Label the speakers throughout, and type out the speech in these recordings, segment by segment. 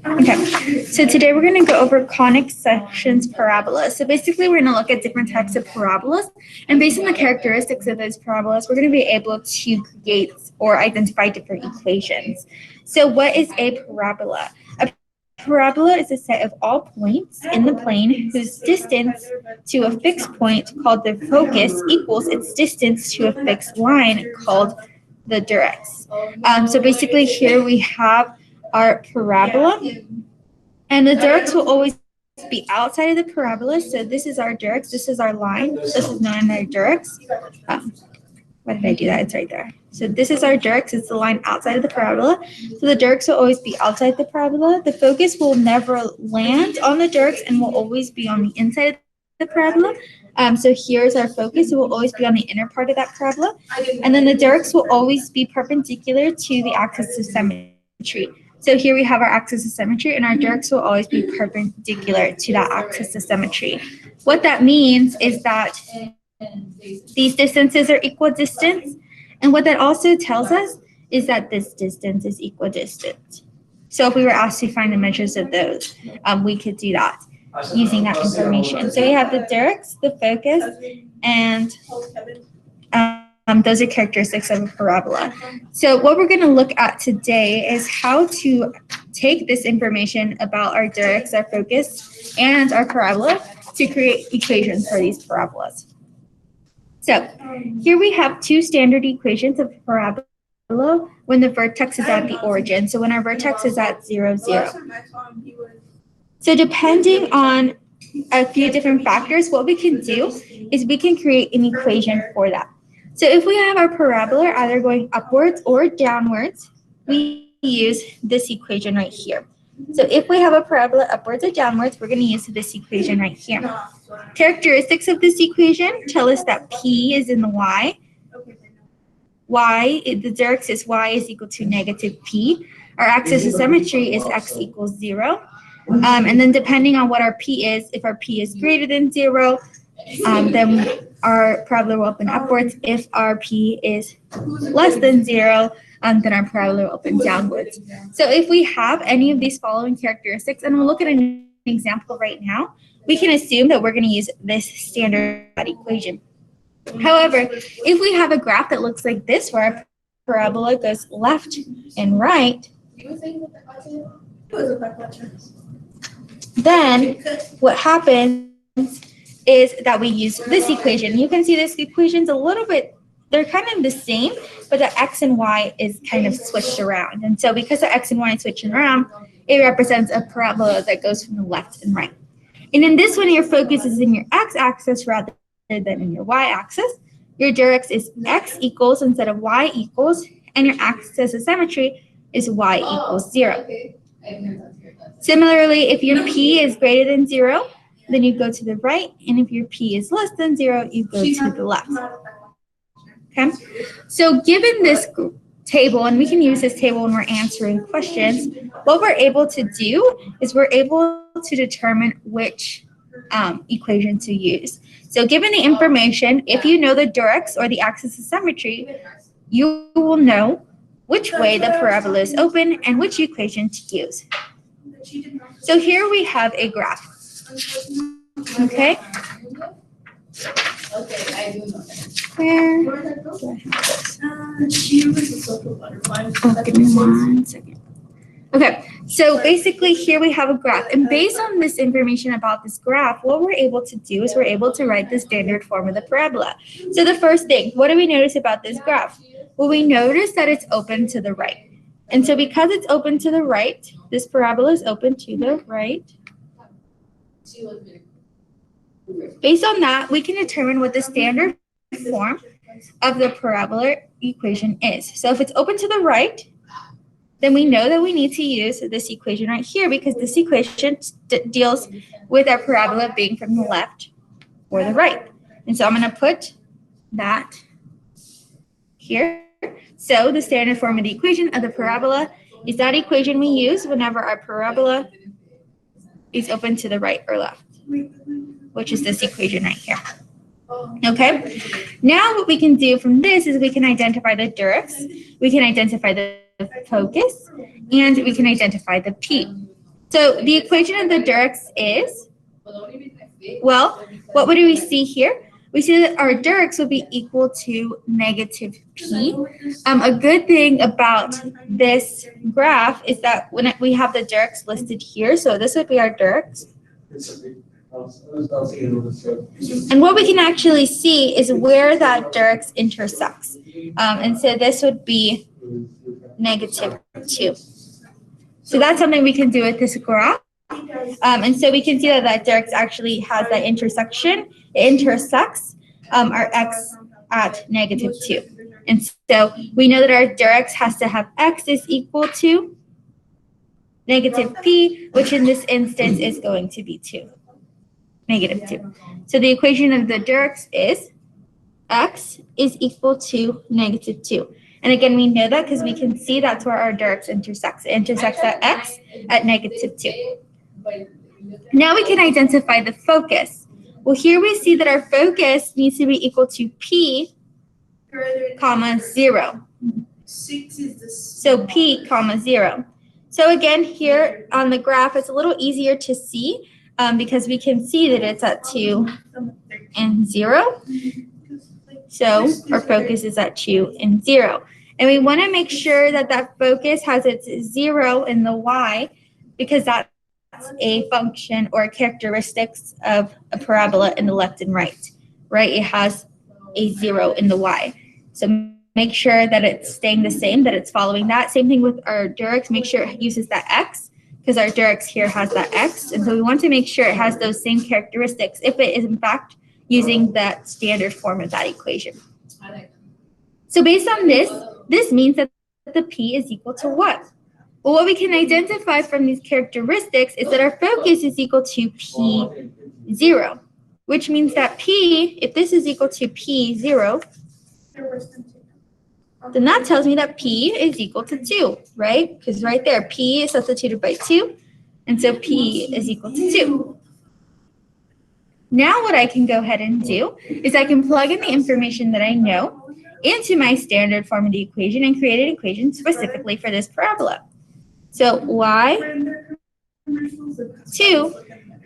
Speaker 1: Okay, so today we're going to go over conic sections parabolas. So basically we're going to look at different types of parabolas, and based on the characteristics of those parabolas, we're going to be able to create or identify different equations. So what is a parabola? A parabola is a set of all points in the plane whose distance to a fixed point called the focus equals its distance to a fixed line called the direct. So basically here we have our parabola, and the direct will always be outside of the parabola. So this is our direct, this is our line, this is known as our direct. Why did I do that? It's right there. So this is our direct, it's the line outside of the parabola. So the direct will always be outside the parabola. The focus will never land on the direct and will always be on the inside of the parabola. So here's our focus. It will always be on the inner part of that parabola. And then the directs will always be perpendicular to the axis of symmetry. So here we have our axis of symmetry, and our directs will always be perpendicular to that axis of symmetry. What that means is that these distances are equidistant, and what that also tells us is that this distance is equidistant. So if we were asked to find the measures of those, we could do that using that information. So we have the directs, the focus, and those are characteristics of a parabola. So what we're going to look at today is how to take this information about our directs, our focus, and our parabola to create equations for these parabolas. So here we have two standard equations of parabola when the vertex is at the origin. So when our vertex is at 0, 0. So depending on a few different factors, what we can do is we can create an equation for that. So if we have our parabola either going upwards or downwards, we use this equation right here. So if we have a parabola upwards or downwards, we're going to use this equation right here. Characteristics of this equation tell us that P is in the Y. The direct is Y is equal to negative P. Our axis of symmetry is X equals 0. And then depending on what our P is, if our P is greater than 0, then our parabola will open upwards. If our P is less than 0, then our parabola will open downwards. So if we have any of these following characteristics, and we'll look at an example right now, we can assume that we're going to use this standard equation. However, if we have a graph that looks like this, where our parabola goes left and right, then what happens is that we use this equation. You can see this equation's a little bit, they're kind of the same, but the x and y is kind of switched around. And so because the x and y is switching around, it represents a parabola that goes from the left and right. And in this one, your focus is in your x-axis rather than in your y-axis. Your direct is x equals instead of y equals, and your axis of symmetry is y equals 0. Similarly, if your P is greater than 0, then you go to the right, and if your P is less than 0, you go to the left. Okay, so given this table, and we can use this table when we're answering questions, what we're able to do is we're able to determine which equation to use. So given the information, if you know the directs or the axis of symmetry, you will know which way the parabola is open and which equation to use. So here we have a graph. Okay. Where do I have this? Oh, give me 1 second. Okay, so basically here we have a graph, and based on this information about this graph, what we're able to do is we're able to write the standard form of the parabola. So the first thing, what do we notice about this graph? Well, we notice that it's open to the right. And so because it's open to the right, this parabola is open to the right. Based on that, we can determine what the standard form of the parabola equation is. So if it's open to the right, then we know that we need to use this equation right here, because this equation deals with our parabola being from the left or the right. And so I'm going to put that here. So the standard form of the equation of the parabola is that equation we use whenever our parabola is open to the right or left, which is this equation right here. Okay, now what we can do from this is we can identify the directs, we can identify the focus, and we can identify the P. So the equation of the Dirks is, well, what do we see here? We see that our Dirks will be equal to negative P. A good thing about this graph is that when we have the Dirks listed here, so this would be our Dirks. And what we can actually see is where that Dirks intersects. And so this would be negative 2. So that's something we can do with this graph. And so we can see that that Dirks actually has that intersection. It intersects our x at negative 2. And so we know that our Dirks has to have x is equal to negative p, which in this instance is going to be 2. Negative 2. So the equation of the Dirks is x is equal to negative 2. And again, we know that because we can see that's where our Dirks intersects. It intersects at x at negative 2. Now we can identify the focus. Well, here we see that our focus needs to be equal to p, comma, 0. So p, comma, 0. So again, here on the graph, it's a little easier to see because we can see that it's at 2 and 0. So our focus is at 2 and 0. And we want to make sure that that focus has its 0 in the y because that's a function or characteristics of a parabola in the left and right, right? It has a 0 in the y. So make sure that it's staying the same, that it's following that. Same thing with our Dirks. Make sure it uses that x because our Dirks here has that x. And so we want to make sure it has those same characteristics if it is in fact using that standard form of that equation. So based on this means that the p is equal to what? Well, what we can identify from these characteristics is that our focus is equal to p0, which means that p, if this is equal to p0, then that tells me that p is equal to 2, right? Because right there, p is substituted by 2, and so p is equal to 2. Now what I can go ahead and do is I can plug in the information that I know into my standard form of the equation and create an equation specifically for this parabola. So y2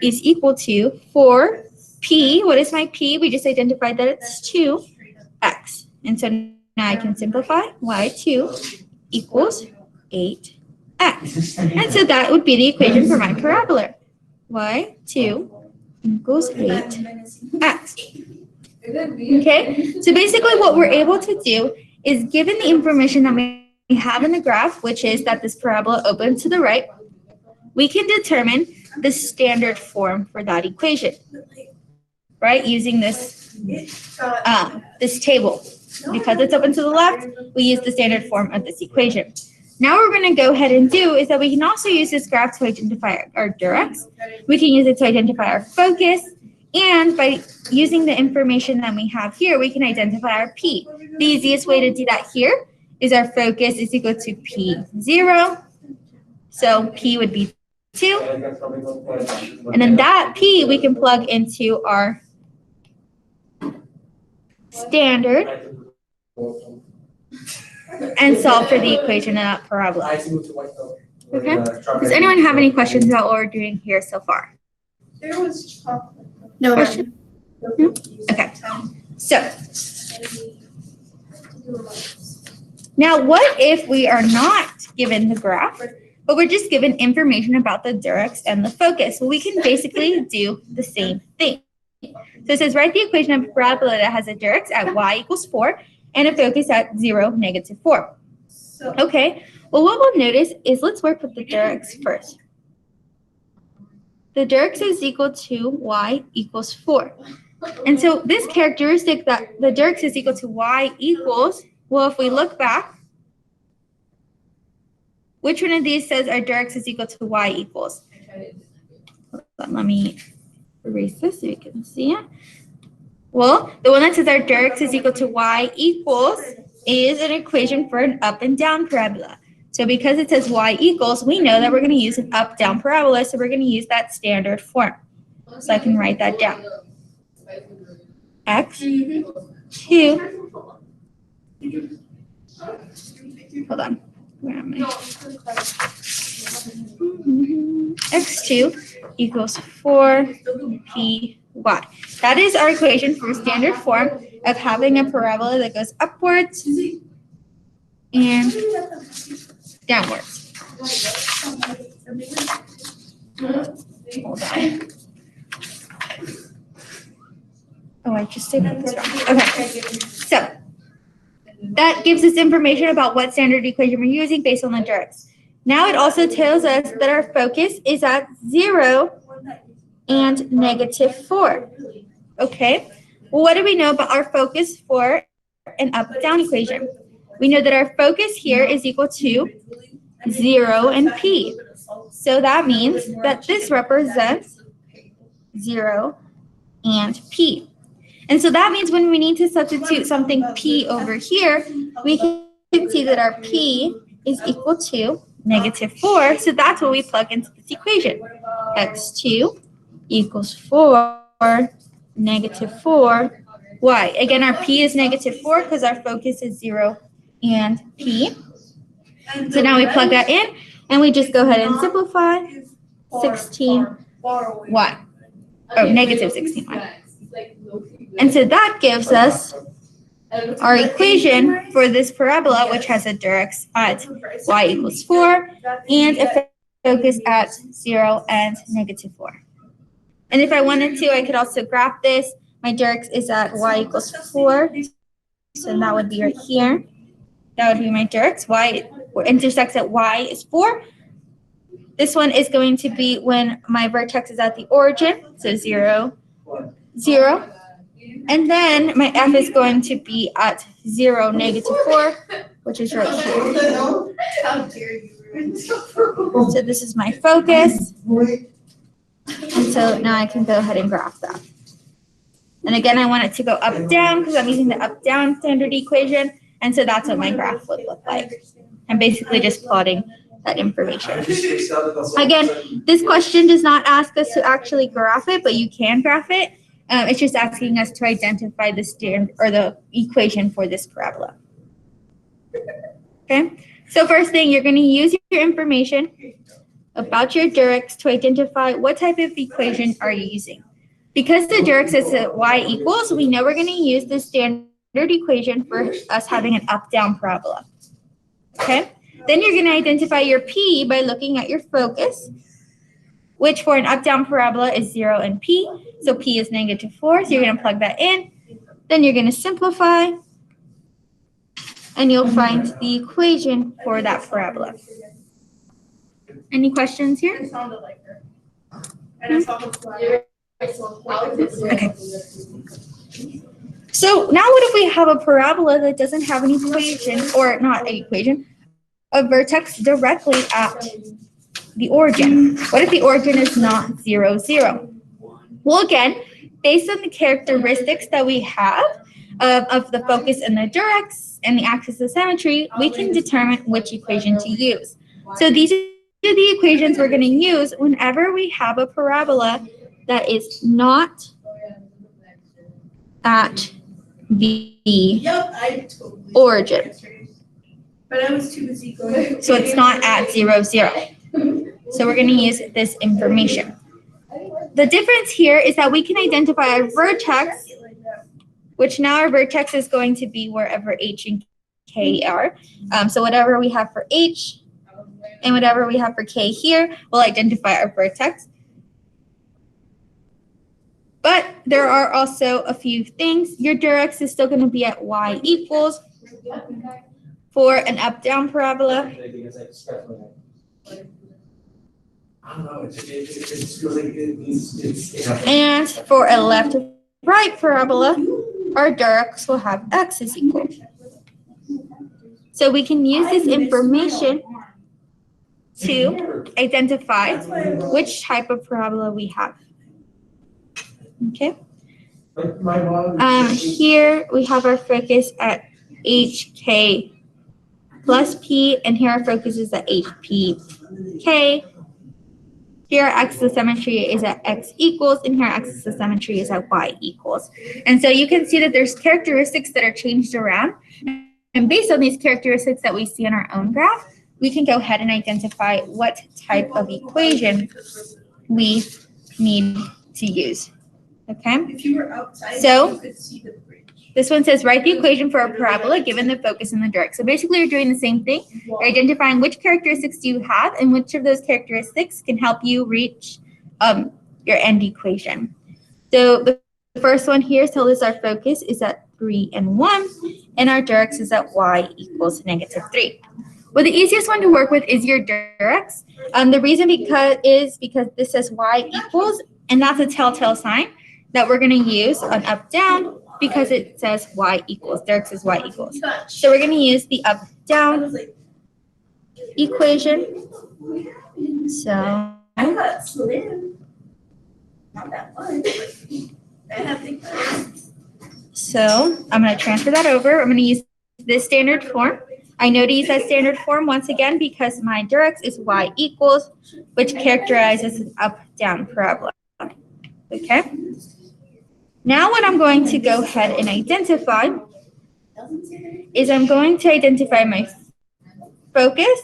Speaker 1: is equal to, for p, what is my p? We just identified that it's 2x. And so now I can simplify. Y2 equals 8x. And so that would be the equation for my parabola. Y2 equals 8x. Okay, so basically what we're able to do is, given the information that we have in the graph, which is that this parabola opens to the right, we can determine the standard form for that equation, right? Using this this table. Because it's open to the left, we use the standard form of this equation. Now what we're going to go ahead and do is that we can also use this graph to identify our Dirks. We can use it to identify our focus. And by using the information that we have here, we can identify our P. The easiest way to do that here is our focus is equal to P0. So P would be 2. And then that P we can plug into our standard and solve for the equation of that parabola. Okay? Does anyone have any questions about what we're doing here so far?
Speaker 2: There was chocolate.
Speaker 1: No question? No? Okay. So now what if we are not given the graph, but we're just given information about the Dirks and the focus? Well, we can basically do the same thing. So it says write the equation of a parabola that has a Dirks at y equals 4 and a focus at 0, negative 4. Okay, well what we'll notice is, let's work with the Dirks first. The Dirks is equal to y equals 4. And so this characteristic that the Dirks is equal to y equals, well, if we look back, which one of these says our Dirks is equal to y equals? Let me erase this so you can see it. Well, the one that says our Dirks is equal to y equals is an equation for an up and down parabola. So because it says y equals, we know that we're going to use an up-down parabola, so we're going to use that standard form. So I can write that down. X, 2, hold on, where am I? X2 equals 4py. That is our equation for standard form of having a parabola that goes upwards and downwards. Hold on. Oh, I just did this wrong. Okay. So that gives us information about what standard equation we're using based on the directs. Now it also tells us that our focus is at 0 and -4. Okay. Well, what do we know about our focus for an up-down equation? We know that our focus here is equal to 0 and p. So that means that this represents 0 and p. And so that means when we need to substitute something p over here, we can see that our p is equal to -4. So that's what we plug into this equation. X2 equals 4, -4y. Again, our p is -4 because our focus is 0 and p. So now we plug that in and we just go ahead and simplify 16y. Oh, -16y. And so that gives us our equation for this parabola, which has a directs at y equals 4 and a focus at 0 and -4. And if I wanted to, I could also graph this. My directs is at y equals 4. So that would be right here. That would be my directs. Y intersects at y is 4. This one is going to be when my vertex is at the origin. So 0, 0. And then my f is going to be at 0, -4, which is right here.
Speaker 2: How dare you?
Speaker 1: So this is my focus. And so now I can go ahead and graph that. And again, I want it to go up, down because I'm using the up, down standard equation. And so that's what my graph would look like. I'm basically just plotting that information. Again, this question does not ask us to actually graph it, but you can graph it. It's just asking us to identify the standard or the equation for this parabola. Okay, so first thing, you're going to use your information about your directs to identify what type of equation are you using. Because the directs is at y equals, we know we're going to use the standard equation for us having an up-down parabola. Okay, then you're going to identify your p by looking at your focus, which for an up-down parabola is 0 and p. So p is -4, so you're going to plug that in. Then you're going to simplify, and you'll find the equation for that parabola. Any questions here?
Speaker 2: It sounded like her. And I saw the flag.
Speaker 1: Okay. So now what if we have a parabola that doesn't have an equation, or not an equation, a vertex directly at the origin? What if the origin is not 0, 0? Well, again, based on the characteristics that we have of the focus and the directs and the axis of symmetry, we can determine which equation to use. So these are the equations we're going to use whenever we have a parabola that is not at the origin.
Speaker 2: But I was too busy going.
Speaker 1: So it's not at 0, 0. So we're going to use this information. The difference here is that we can identify a vertex, which now our vertex is going to be wherever h and k are. So whatever we have for h and whatever we have for k here, we'll identify our vertex. But there are also a few things. Your directs is still going to be at y equals for an up-down parabola. And for a left-right parabola, our directs will have x is equal. So we can use this information to identify which type of parabola we have. Okay. Here we have our focus at hk plus p, and here our focus is at hpk. Here our axis of symmetry is at x equals, and here our axis of symmetry is at y equals. And so you can see that there's characteristics that are changed around. And based on these characteristics that we see in our own graph, we can go ahead and identify what type of equation we need to use. Okay?
Speaker 2: If you were outside,
Speaker 1: So-
Speaker 2: you could see the bridge.
Speaker 1: This one says, write the equation for a parabola given the focus and the direct. So basically, you're doing the same thing. You're identifying which characteristics do you have and which of those characteristics can help you reach your end equation. So the first one here tells us our focus is at 3 and 1, and our directs is at y equals -3. Well, the easiest one to work with is your directs. The reason because this says y equals, and that's a telltale sign that we're going to use on up down because it says y equals. Directs is y equals. So we're going to use the up down equation. So
Speaker 2: I got slim. Not that much, but I have big legs.
Speaker 1: I'm going to transfer that over. I'm going to use this standard form. I know to use that standard form once again because my directs is y equals, which characterizes an up-down parabola. Okay? Now what I'm going to go ahead and identify is I'm going to identify my focus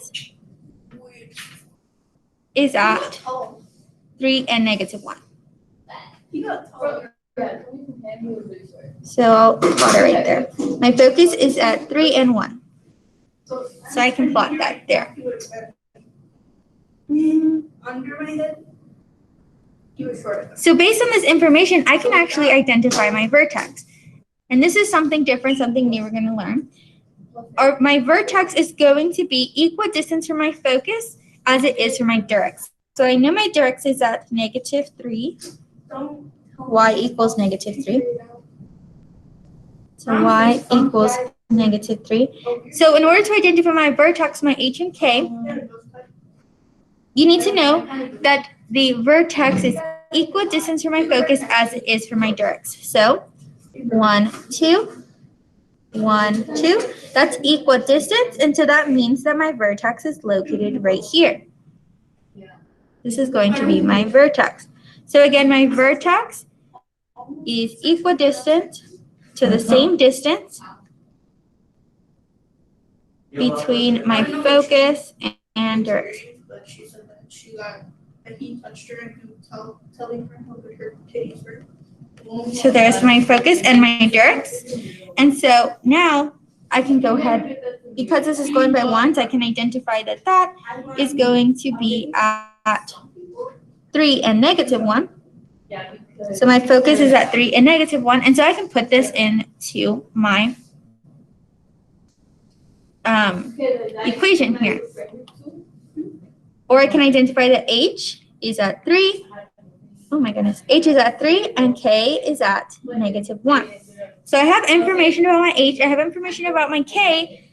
Speaker 1: is at 3 and -1.
Speaker 2: You got taller.
Speaker 1: So I'll plot it right there. My focus is at 3 and 1. So I can plot that there.
Speaker 2: Under my head. You were short.
Speaker 1: So based on this information, I can actually identify my vertex. And this is something different, something new we're going to learn. My vertex is going to be equidistant from my focus as it is from my directs. So I know my directs is at -3, y equals -3. So y equals -3. So in order to identify my vertex, my h and k, you need to know that the vertex is equidistant from my focus as it is from my directs. So 1, 2, 1, 2. That's equidistant, and so that means that my vertex is located right here. This is going to be my vertex. So again, my vertex is equidistant to the same distance between my focus and direct.
Speaker 2: But she said that she got, that he touched her and he was telling her how good her titties were.
Speaker 1: So there's my focus and my directs. And so now I can go ahead, because this is going by ones, I can identify that that is going to be at 3 and -1. So my focus is at 3 and -1. And so I can put this into my equation here. Or I can identify that H is at 3. Oh my goodness. H is at 3 and K is at -1. So I have information about my H, I have information about my K,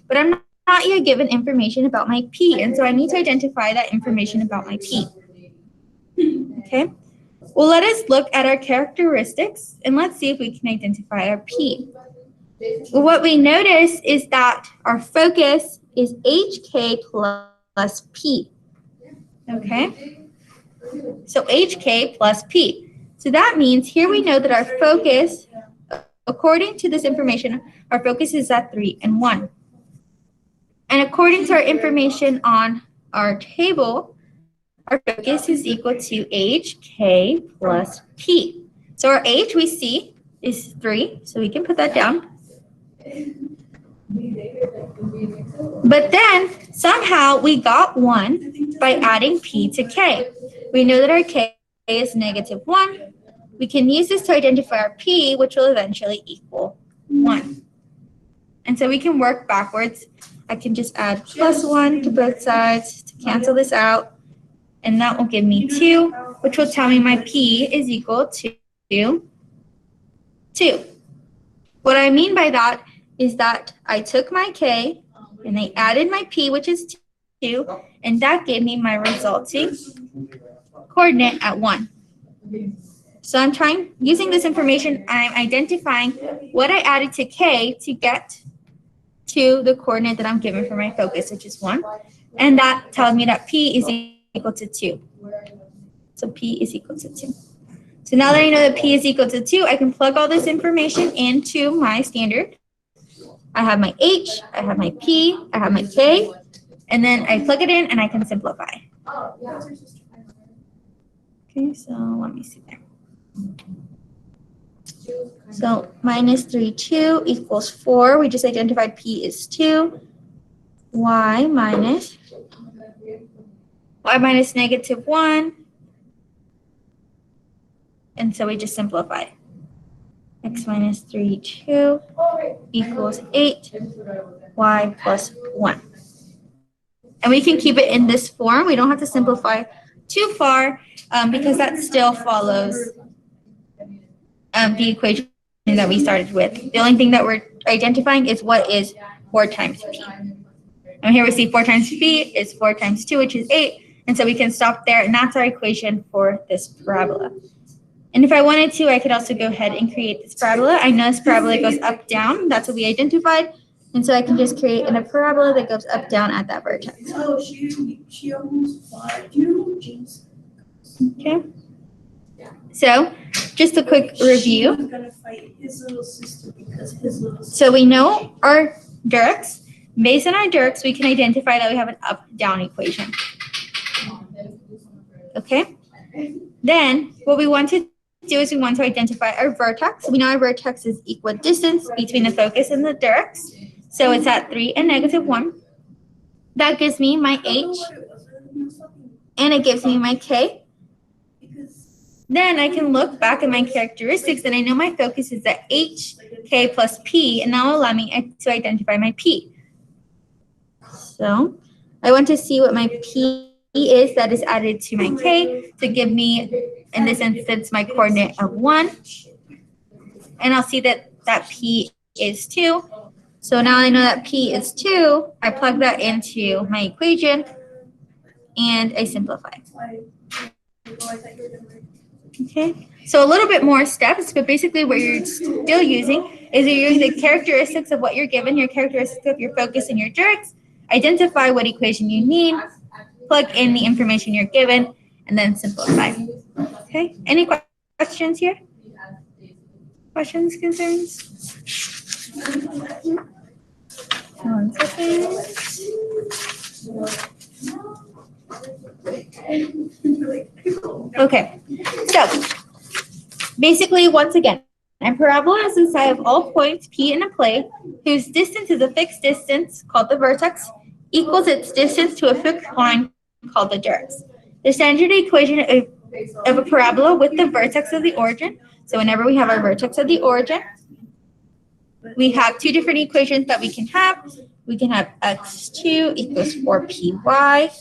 Speaker 1: but I'm not yet given information about my P. And so I need to identify that information about my P. Okay. Well, let us look at our characteristics and let's see if we can identify our P. Well, what we notice is that our focus is HK plus P. Okay. So HK plus P. So that means here we know that our focus, according to this information, our focus is at 3 and 1. And according to our information on our table, our focus is equal to HK plus P. So our H we see is 3, so we can put that down. But then somehow we got 1 by adding P to K. We know that our K is -1. We can use this to identify our P, which will eventually equal 1. And so we can work backwards. I can just add +1 to both sides to cancel this out. And that will give me 2, which will tell me my P is equal to 2. What I mean by that is that I took my K and I added my P, which is 2, and that gave me my resulting coordinate at 1. So using this information, I'm identifying what I added to K to get to the coordinate that I'm given for my focus, which is 1. And that tells me that P is equal to 2. So P is equal to 2. So now that I know that P is equal to 2, I can plug all this information into my standard. I have my H, I have my P, I have my K, And then I plug it in and I can simplify. Okay, so let me see there. So minus 3, 2 equals 4. We just identified P is 2. Y minus negative 1. And so we just simplified. X minus 3, 2 equals 8. Y plus 1. And we can keep it in this form. We don't have to simplify too far because that still follows the equation that we started with. The only thing that we're identifying is what is 4 times P. And here we see 4 times P is 4 times 2, which is 8. And so we can stop there, and that's our equation for this parabola. And if I wanted to, I could also go ahead and create this parabola. I know this parabola goes up, down. That's what we identified. And so I can just create a parabola that goes up, down at that vertex.
Speaker 2: Oh, she almost fought you. Jeez.
Speaker 1: Okay. So just a quick review.
Speaker 2: He was gonna fight his little sister because his little sister.
Speaker 1: So we know our Dirks. Based on our Dirks, we can identify that we have an up-down equation. Okay. Then what we want to do is we want to identify our vertex. We know our vertex is equidistant between the focus and the Dirks. So it's at 3 and negative 1. That gives me my H, and it gives me my K. Then I can look back at my characteristics, and I know my focus is at H, K plus P, and that will allow me to identify my P. So I want to see what my P is that is added to my K to give me, in this instance, my coordinate of 1. And I'll see that that P is 2. So now I know that P is 2. I plug that into my equation, and I simplify. Okay, so a little bit more steps, but basically what you're still using is you're using the characteristics of what you're given, your characteristics of your focus and your Dirks, identify what equation you need, plug in the information you're given, and then simplify. Okay, any questions here? Questions, concerns? 1 second. Okay, so basically, once again, a parabola is the side of all points P in a plane whose distance is a fixed distance called the vertex equals its distance to a fixed line called the Dirks. The standard equation of a parabola with the vertex of the origin. So whenever we have our vertex of the origin, we have 2 different equations that we can have. We can have x2 equals 4py,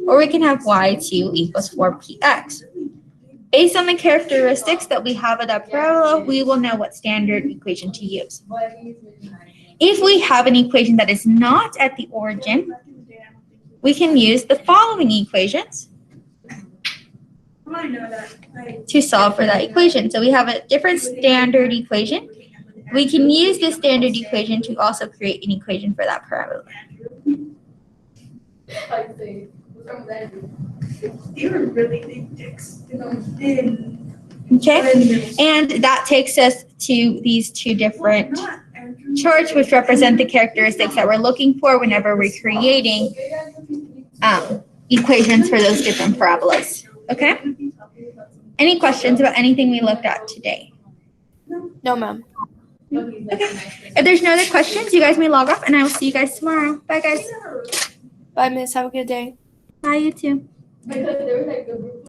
Speaker 1: or we can have y2 equals 4px. Based on the characteristics that we have of that parabola, we will know what standard equation to use. If we have an equation that is not at the origin, we can use the following equations to solve for that equation. So we have a different standard equation. We can use the standard equation to also create an equation for that parabola.
Speaker 2: They were really big dicks.
Speaker 1: Okay, and that takes us to these 2 different charts, which represent the characteristics that we're looking for whenever we're creating equations for those different parabolas. Okay? Any questions about anything we looked at today?
Speaker 3: No, ma'am.
Speaker 1: Okay. If there's no other questions, you guys may log off, and I will see you guys tomorrow. Bye, guys.
Speaker 3: Bye, miss. Have a good day.
Speaker 1: Bye, you too.